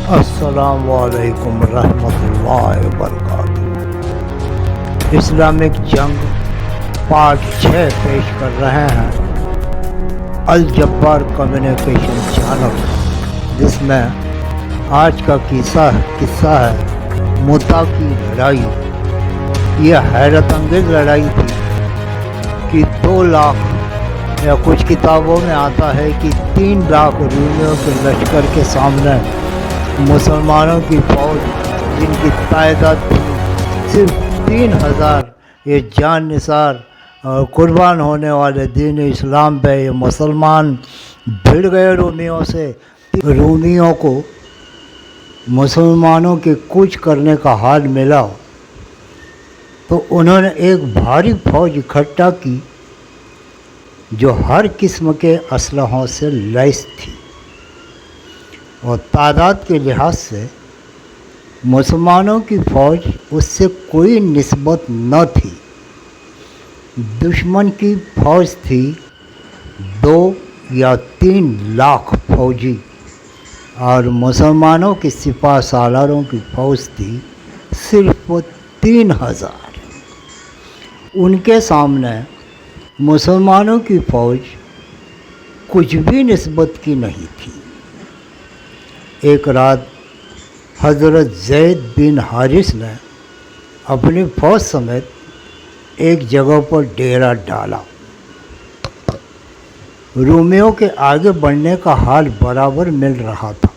السلام علیکم ورحمۃ اللہ وبرکاتہ۔ اسلامک جنگ پارٹ 6 پیش کر رہے ہیں الجبار کمیونیکیشن چینل، جس میں آج کا قصہ ہے موتا کی لڑائی۔ یہ حیرت انگیز لڑائی تھی کہ 2 لاکھ یا کچھ کتابوں میں آتا ہے کہ 3 لاکھ رومیوں کے لشکر کے سامنے مسلمانوں کی فوج، جن کی تعداد تھی صرف 3000، یہ جان نثار اور قربان ہونے والے دین اسلام پہ یہ مسلمان بھیڑ گئے رومیوں سے۔ رومیوں کو مسلمانوں کے کوچ کرنے کا حال ملا تو انہوں نے ایک بھاری فوج اکٹھا کی جو ہر قسم کے اسلحوں سے لیس تھی، اور تعداد کے لحاظ سے مسلمانوں کی فوج اس سے کوئی نسبت نہ تھی۔ دشمن کی فوج تھی 2 یا 3 لاکھ فوجی، اور مسلمانوں کی سپہ سالاروں کی فوج تھی صرف 3000۔ ان کے سامنے مسلمانوں کی فوج کچھ بھی نسبت کی نہیں تھی۔ ایک رات حضرت زید بن حارث نے اپنی فوج سمیت ایک جگہ پر ڈیرا ڈالا۔ رومیوں کے آگے بڑھنے کا حال برابر مل رہا تھا۔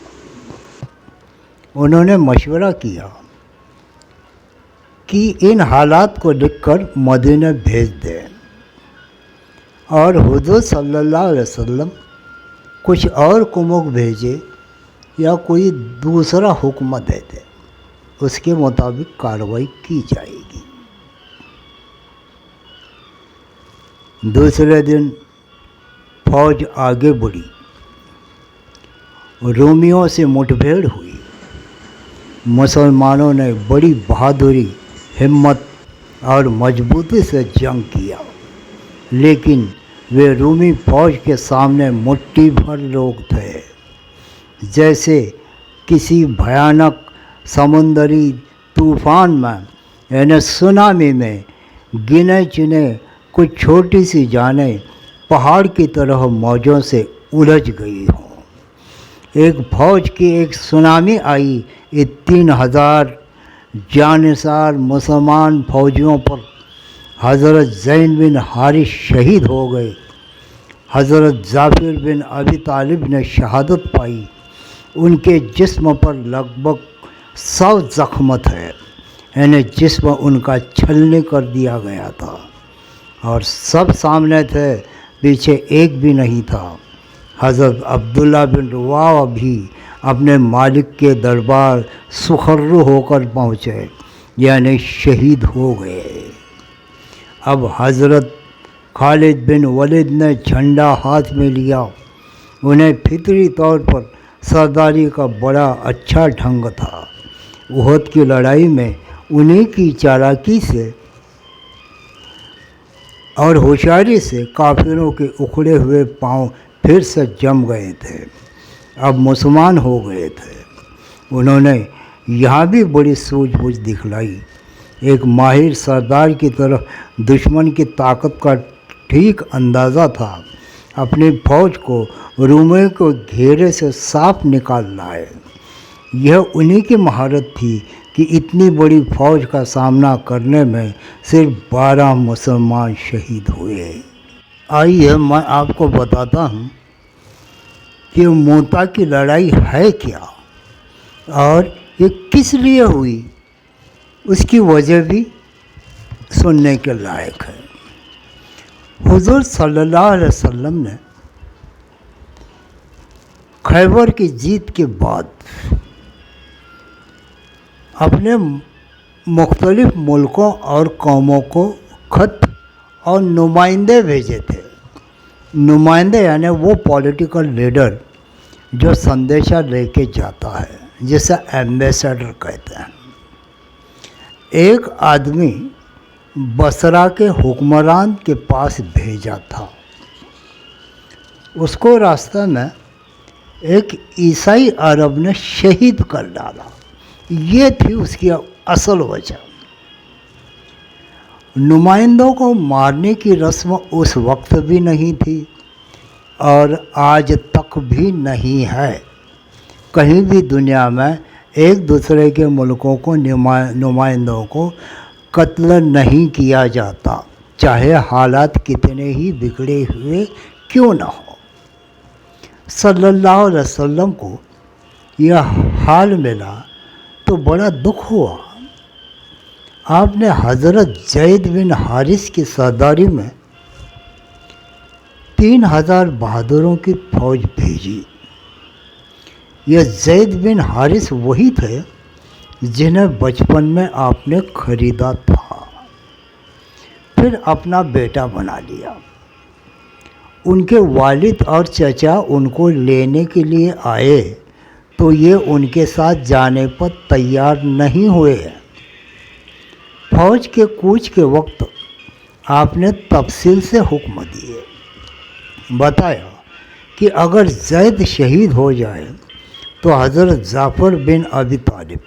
انہوں نے مشورہ کیا کہ ان حالات کو لکھ کر مدینہ بھیج دیں، اور حضور صلی اللہ علیہ وسلم کچھ اور کمک بھیجے یا کوئی دوسرا حکم دے دے، اس کے مطابق کارروائی کی جائے گی۔ دوسرے دن فوج آگے بڑھی، رومیوں سے مٹبھیڑ ہوئی۔ مسلمانوں نے بڑی بہادری، ہمت اور مضبوطی سے جنگ کیا، لیکن وہ رومی فوج کے سامنے مٹھی بھر لوگ تھے، جیسے کسی بھیانک سمندری طوفان میں، یعنی سونامی میں گنے چنے کچھ چھوٹی سی جانیں پہاڑ کی طرح موجوں سے الجھ گئی ہوں۔ ایک فوج کی ایک سونامی آئی، یہ 3000 جانثار مسلمان فوجیوں پر حضرت زید بن حارث شہید ہو گئے۔ حضرت جعفر بن ابی طالب نے شہادت پائی۔ ان کے جسم پر لگ بھگ 100 زخم تھے، یعنی جسم ان کا چھلنی کر دیا گیا تھا، اور سب سامنے تھے، پیچھے ایک بھی نہیں تھا۔ حضرت عبداللہ بن رواحہ بھی اپنے مالک کے دربار سخرو ہو کر پہنچے، یعنی شہید ہو گئے۔ اب حضرت خالد بن ولید نے جھنڈا ہاتھ میں لیا۔ انہیں فطری طور پر سرداری کا بڑا اچھا ڈھنگ تھا۔ احد کی لڑائی میں انہی کی چالاکی سے اور ہوشیاری سے کافروں کے اکھڑے ہوئے پاؤں پھر سے جم گئے تھے، اب مسلمان ہو گئے تھے۔ انہوں نے یہاں بھی بڑی سوجھ بوجھ دکھلائی۔ ایک ماہر سردار کی طرف دشمن کی طاقت کا ٹھیک اندازہ تھا۔ اپنی فوج کو رومیوں کے گھیرے سے صاف نکال لائے۔ یہ انہی کی مہارت تھی کہ اتنی بڑی فوج کا سامنا کرنے میں صرف 12 مسلمان شہید ہوئے۔ آئیے میں آپ کو بتاتا ہوں کہ موتا کی لڑائی ہے کیا اور یہ کس لیے ہوئی، اس کی وجہ بھی سننے کے لائق ہے۔ حضور صلی اللہ علیہ وسلم نے خیبر کی جیت کے بعد اپنے مختلف ملکوں اور قوموں کو خط اور نمائندے بھیجے تھے۔ نمائندے یعنی وہ پولیٹیکل لیڈر جو سندیشہ لے کے جاتا ہے، جسے ایمبیسڈر کہتے ہیں۔ ایک آدمی بصرہ کے حکمران کے پاس بھیجا تھا۔ اس کو راستہ میں ایک عیسائی عرب نے شہید کر ڈالا. یہ تھی اس کی اصل وجہ. نمائندوں کو مارنے کی رسم اس وقت بھی نہیں تھی اور آج تک بھی نہیں ہے. کہیں بھی دنیا میں ایک دوسرے کے ملکوں کو نمائندوں کو قتل نہیں کیا جاتا، چاہے حالات کتنے ہی بگڑے ہوئے کیوں نہ ہو. صلی اللہ علیہ وسلم کو یہ حال ملا تو بڑا دکھ ہوا. آپ نے حضرت زید بن حارث کی سرداری میں 3000 بہادروں کی فوج بھیجی. یہ زید بن حارث وہی تھے جنہیں بچپن میں آپ نے خریدا تھا، پھر اپنا بیٹا بنا لیا. ان کے والد اور چچا ان کو لینے کے لیے آئے تو یہ ان کے ساتھ جانے پر تیار نہیں ہوئے. فوج کے کوچ کے وقت آپ نے تفصیل سے حکم دیے. بتایا کہ اگر زید شہید ہو جائے تو حضرت جعفر بن ابی طالب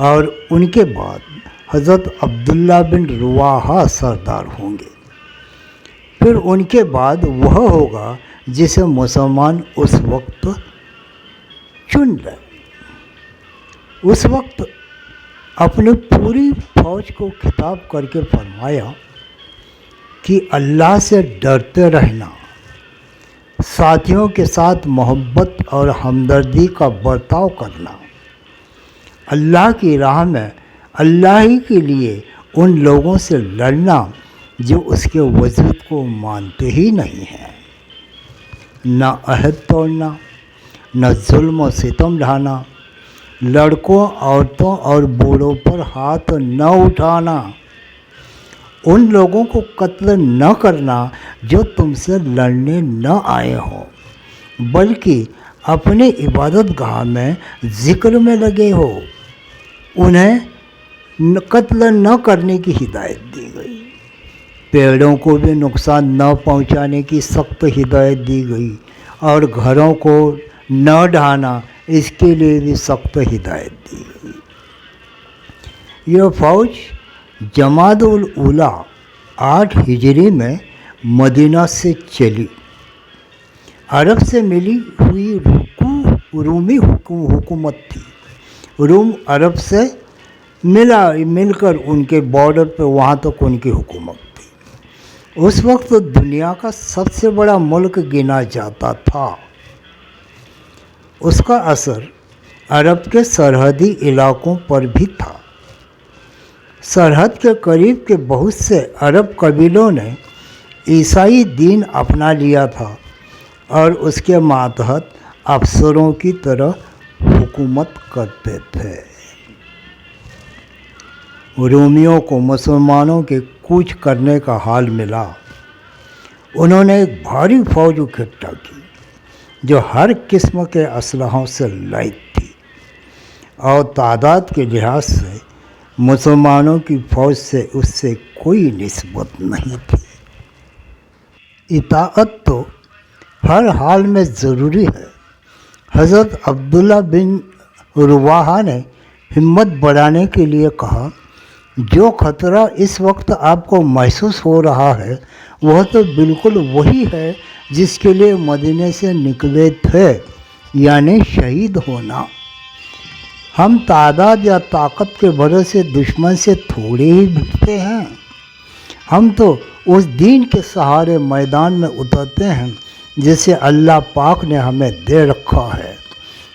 اور ان کے بعد حضرت عبداللہ بن رواحہ سردار ہوں گے. پھر ان کے بعد وہ ہوگا جسے مسلمان اس وقت چن لیں. اس وقت اپنی پوری فوج کو خطاب کر کے فرمایا کہ اللہ سے ڈرتے رہنا، ساتھیوں کے ساتھ محبت اور ہمدردی کا برتاؤ کرنا، اللہ کی راہ میں اللہ ہی کے لیے ان لوگوں سے لڑنا جو اس کے وجود کو مانتے ہی نہیں ہیں، نہ عہد توڑنا، نہ ظلم و ستم ڈھانا، لڑکوں، عورتوں اور بوڑھوں پر ہاتھ نہ اٹھانا، ان لوگوں کو قتل نہ کرنا جو تم سے لڑنے نہ آئے ہوں بلکہ اپنے عبادت گاہ میں ذکر میں لگے ہو. انہیں قتل نہ کرنے کی ہدایت دی گئی. پیڑوں کو بھی نقصان نہ پہنچانے کی سخت ہدایت دی گئی اور گھروں کو نہ ڈھانا اس کے لیے بھی سخت ہدایت دی گئی. یہ فوج جمادی الاولیٰ 8 ہجری میں مدینہ سے چلی. عرب سے ملی ہوئی رومی حکومت تھی. روم عرب سے مل کر ان کے بارڈر پہ وہاں تک ان کی حکومت تھی. اس وقت دنیا کا سب سے بڑا ملک گنا جاتا تھا. اس کا اثر عرب کے سرحدی علاقوں پر بھی تھا. سرحد کے قریب کے بہت سے عرب قبیلوں نے عیسائی دین اپنا لیا تھا اور اس کے ماتحت افسروں کی طرح حکومت کرتے تھے. رومیوں کو مسلمانوں کے کوچ کرنے کا حال ملا. انہوں نے ایک بھاری فوج اکٹھا کی جو ہر قسم کے اسلحوں سے لیس تھی اور تعداد کے لحاظ سے مسلمانوں کی فوج سے اس سے کوئی نسبت نہیں تھی. اطاعت تو ہر حال میں ضروری ہے. حضرت عبداللہ بن رواحہ نے ہمت بڑھانے کے لیے کہا، جو خطرہ اس وقت آپ کو محسوس ہو رہا ہے وہ تو بالکل وہی ہے جس کے لیے مدینے سے نکلے تھے، یعنی شہید ہونا. ہم تعداد یا طاقت کے بھروسے دشمن سے تھوڑے ہی بھیڑتے ہیں. ہم تو اس دین کے سہارے میدان میں اترتے ہیں جسے اللہ پاک نے ہمیں دے رکھا ہے.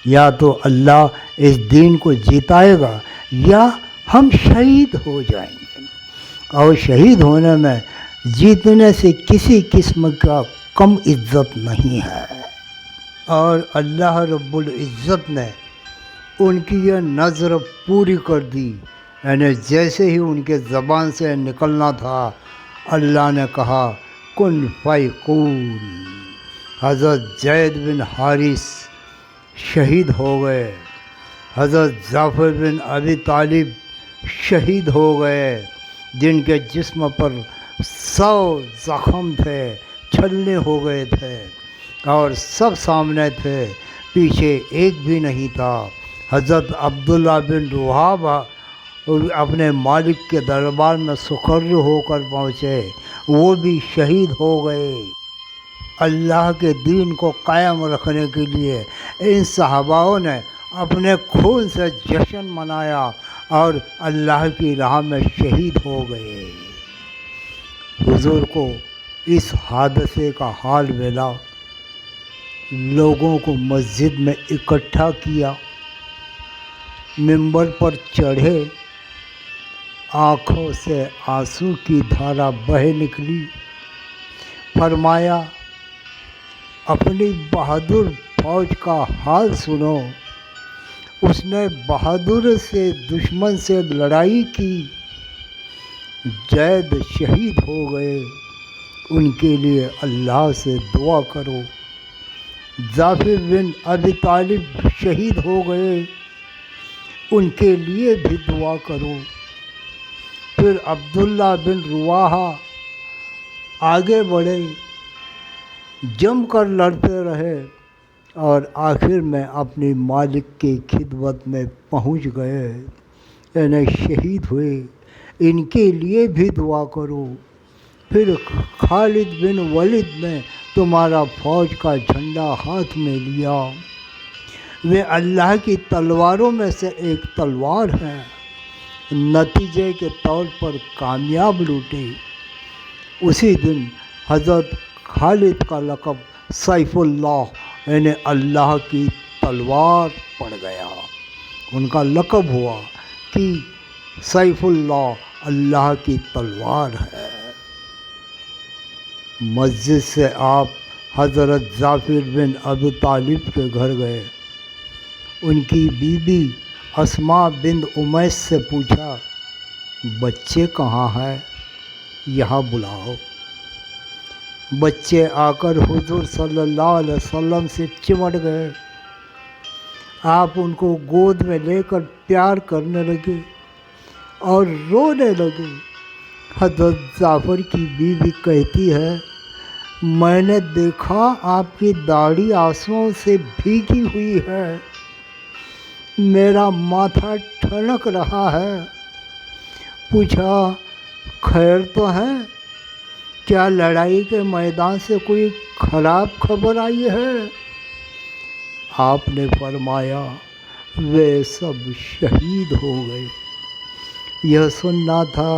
یا تو اللہ اس دین کو جیتائے گا یا ہم شہید ہو جائیں گے، اور شہید ہونے میں جیتنے سے کسی قسم کا کم عزت نہیں ہے. اور اللہ رب العزت نے ان کی یہ نظر پوری کر دی. یعنی جیسے ہی ان کے زبان سے نکلنا تھا اللہ نے کہا کن فیکون. حضرت زید بن حارث شہید ہو گئے. حضرت جعفر بن ابی طالب شہید ہو گئے جن کے جسم پر 100 زخم تھے، چھلنے ہو گئے تھے. اور سب سامنے تھے، پیچھے ایک بھی نہیں تھا۔ حضرت عبداللہ بن رواحہ اپنے مالک کے دربار میں سخر ہو کر پہنچے، وہ بھی شہید ہو گئے۔ اللہ کے دین کو قائم رکھنے کے لیے ان صحاباؤں نے اپنے خون سے جشن منایا اور اللہ کی راہ میں شہید ہو گئے۔ حضور کو اس حادثے کا حال ملا، لوگوں کو مسجد میں اکٹھا کیا، منبر پر چڑھے، آنکھوں سے آنسو کی دھارا بہہ نکلی، فرمایا اپنی بہادر فوج کا حال سنو، اس نے بہادر سے دشمن سے لڑائی کی، زید شہید ہو گئے، ان کے لیے اللہ سے دعا کرو۔ جعفر بن ابی طالب شہید ہو گئے، ان کے لیے بھی دعا کرو۔ پھر عبداللہ بن رواحہ آگے بڑھے، جم کر لڑتے رہے اور آخر میں اپنی مالک کی خدمت میں پہنچ گئے، یعنی شہید ہوئے، ان کے لیے بھی دعا کرو۔ پھر خالد بن ولید نے تمہارا فوج کا جھنڈا ہاتھ میں لیا، وہ اللہ کی تلواروں میں سے ایک تلوار ہے، نتیجے کے طور پر کامیاب لوٹے۔ اسی دن حضرت خالد کا لقب سیف اللہ یعنی اللہ کی تلوار پڑ گیا، ان کا لقب ہوا کہ سیف اللہ اللہ کی تلوار ہے۔ مسجد سے آپ حضرت جعفر بن ابی طالب کے گھر گئے، ان کی بیوی اسماء بنت امیس سے پوچھا بچے کہاں ہیں، یہاں بلاؤ۔ بچے آ کر حضور صلی اللہ علیہ وسلم سے چمٹ گئے، آپ ان کو گود میں لے کر پیار کرنے لگے اور رونے لگے۔ حضرت جعفر کی بیوی کہتی ہے میں نے دیکھا آپ کی داڑھی آنسوؤں سے بھیگی ہوئی ہے، میرا ماتھا ٹھنک رہا ہے۔ پوچھا خیر تو ہے، کیا لڑائی کے میدان سے کوئی خراب خبر آئی ہے؟ آپ نے فرمایا وہ سب شہید ہو گئے۔ یہ سننا تھا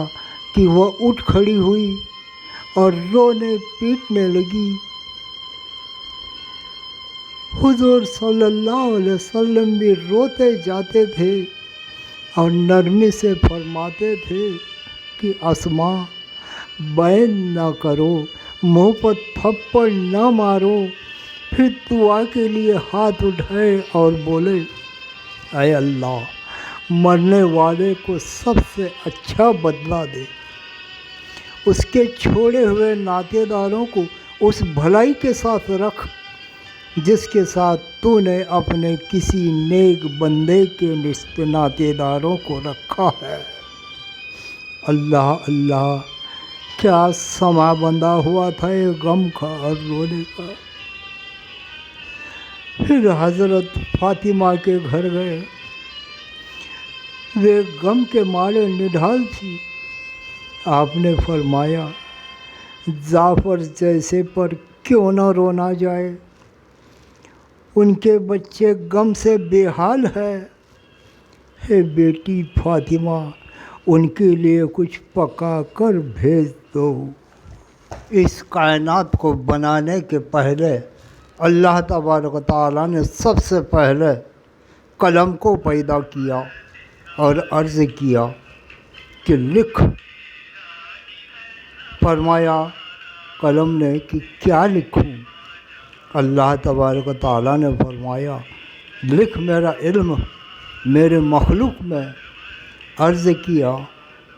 کہ وہ اٹھ کھڑی ہوئی اور رونے پیٹنے لگی۔ حضور صلی اللہ علیہ وسلم بھی روتے جاتے تھے اور نرمی سے فرماتے تھے کہ اسماء بین نہ کرو، منہ پر تھپڑ نہ مارو۔ پھر دعا کے لیے ہاتھ اٹھائے اور بولے اے اللہ مرنے والے کو سب سے اچھا بدلہ دے، اس کے چھوڑے ہوئے ناطے داروں کو اس بھلائی کے ساتھ رکھ جس کے ساتھ تو نے اپنے کسی نیک بندے کے نصف ناطے داروں کو رکھا ہے۔ اللہ اللہ، کیا سما بندھا ہوا تھا یہ غم کا اور رونے کا۔ پھر حضرت فاطمہ کے گھر گئے، وہ غم کے مارے نڈھال تھی۔ آپ نے فرمایا جعفر جیسے پر کیوں نہ رونا جائے، ان کے بچے غم سے بے حال ہے، ہے بیٹی فاطمہ ان کے لیے کچھ پکا کر بھیج دو۔ اس کائنات کو بنانے کے پہلے اللہ تبارک و تعالیٰ نے سب سے پہلے قلم کو پیدا کیا اور عرض کیا کہ لکھ۔ فرمایا قلم نے کہ کیا لکھوں؟ اللہ تبارک و تعالیٰ نے فرمایا لکھ میرا علم میرے مخلوق میں۔ عرض کیا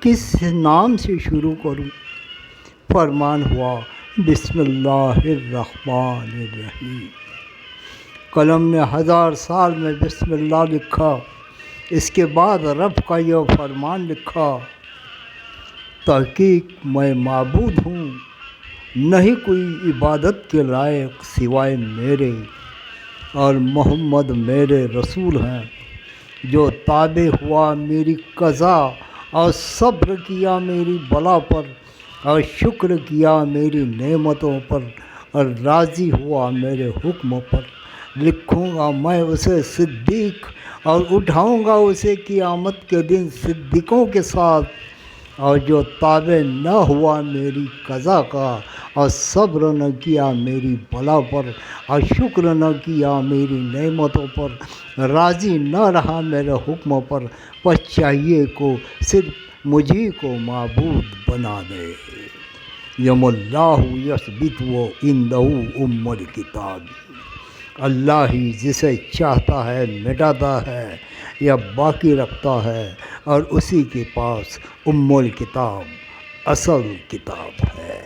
کس نام سے شروع کروں؟ فرمان ہوا بسم اللہ الرحمن الرحیم۔ قلم نے 1000 سال میں بسم اللہ لکھا، اس کے بعد رب کا یہ فرمان لکھا تحقیق میں معبود ہوں نہیں کوئی عبادت کے لائق سوائے میرے، اور محمد میرے رسول ہیں۔ جو تابع ہوا میری قضا اور صبر کیا میری بلا پر، اور شکر کیا میری نعمتوں پر، اور راضی ہوا میرے حکم پر، لکھوں گا میں اسے صدیق اور اٹھاؤں گا اسے قیامت کے دن صدیقوں کے ساتھ۔ اور جو تابع نہ ہوا میری قضا کا، اور صبر نہ کیا میری بلا پر، اور شکر نہ کیا میری نعمتوں پر، راضی نہ رہا میرے حکم پر، بس چاہیے کو صرف مجھے کو معبود بنا دے۔ یم اللہ یثبت و عندہ ام الکتاب، اللہ ہی جسے چاہتا ہے مٹاتا ہے یا باقی رکھتا ہے، اور اسی کے پاس ام الکتاب اصل کتاب ہے۔